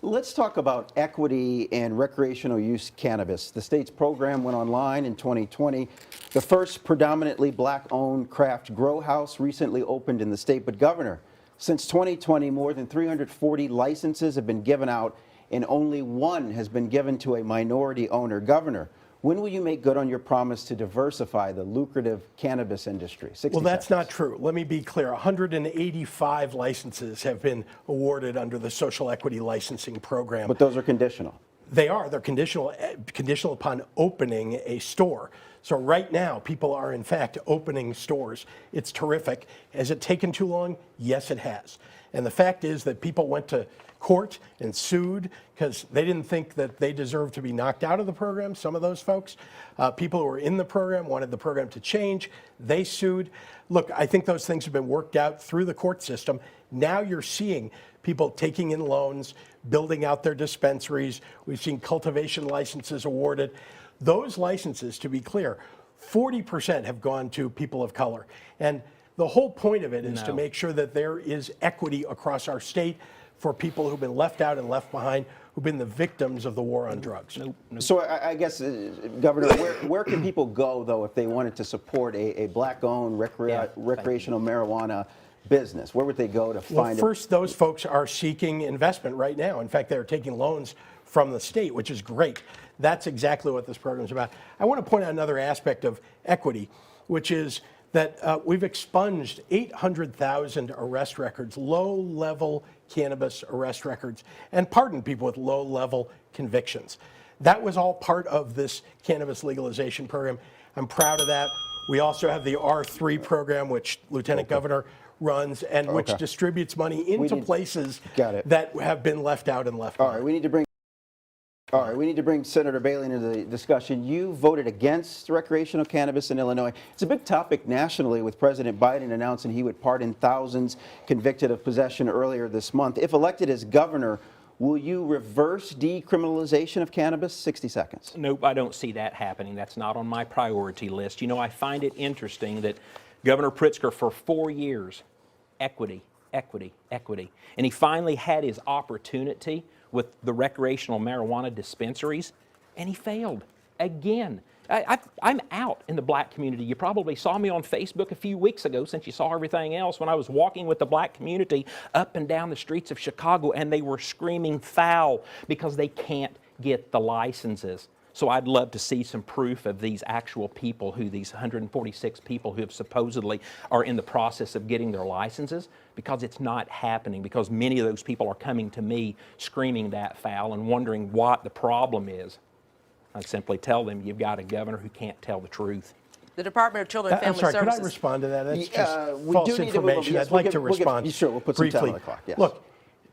Let's talk about equity and recreational use cannabis. The state's program went online in 2020. The first predominantly black-owned craft grow house recently opened in the state. But Governor, since 2020, more than 340 licenses have been given out, and only one has been given to a minority owner. Governor, when will you make good on your promise to diversify the lucrative cannabis industry? 60 Well, that's seconds. not true. Let me be clear. 185 licenses have been awarded under the social equity licensing program. But those are conditional. They are. They're conditional upon opening a store. So right now, people are, in fact, opening stores. It's terrific. Has it taken too long? Yes, it has. And the fact is that people went to court and sued because they didn't think that they deserved to be knocked out of the program, some of those folks. People who were in the program wanted the program to change. They sued. Look, I think those things have been worked out through the court system. Now you're seeing people taking in loans, building out their dispensaries. We've seen cultivation licenses awarded. Those licenses, to be clear, 40% have gone to people of color. And the whole point of it is to make sure that there is equity across our state for people who've been left out and left behind, who've been the victims of the war on drugs. So I guess, Governor, where can people go, though, if they wanted to support a black-owned recreational marijuana business? Where would they go to find it? Well, first, those folks are seeking investment right now. In fact, they're taking loans from the state, which is great. That's exactly what this program is about. I want to point out another aspect of equity, which is that we've expunged 800,000 arrest records, low-level cannabis arrest records, and pardoned people with low-level convictions. That was all part of this cannabis legalization program. I'm proud of that. We also have the R3 program, which Lieutenant Governor runs, and which distributes money into places that have been left out and left behind. All right, we need to bring Senator Bailey into the discussion. You voted against recreational cannabis in Illinois. It's a big topic nationally, with President Biden announcing he would pardon thousands convicted of possession earlier this month. If elected as governor, will you reverse decriminalization of cannabis? 60 seconds. Nope, I don't see that happening. That's not on my priority list. You know, I find it interesting that Governor Pritzker, for 4 years, equity, equity, equity. And he finally had his opportunity with the recreational marijuana dispensaries, and he failed again. I'm out in the black community. You probably saw me on Facebook a few weeks ago, since you saw everything else, when I was walking with the black community up and down the streets of Chicago, and they were screaming foul because they can't get the licenses. So I'd love to see some proof of these actual people, these 146 people who have supposedly are in the process of getting their licenses, because it's not happening, because many of those people are coming to me screaming that foul and wondering what the problem is. I simply tell them, you've got a governor who can't tell the truth. The Department of Children and Family Services. Could I respond to that? That's just false information. I'd like to respond Sure, we'll put some briefly. time on the clock. Yes. Look,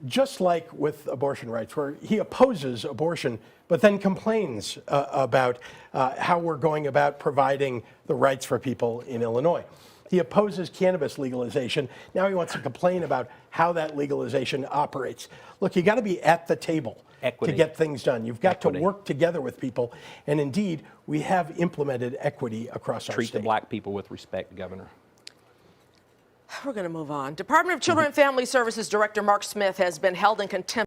just like with abortion rights, where he opposes abortion, but then complains about how we're going about providing the rights for people in Illinois. He opposes cannabis legalization. Now he wants to complain about how that legalization operates. Look, you got to be at the table to get things done. You've got to work together with people. And indeed, we have implemented equity across our state. Treat the black people with respect, Governor. We're going to move on. Department of Children and Family Services Director Mark Smith has been held in contempt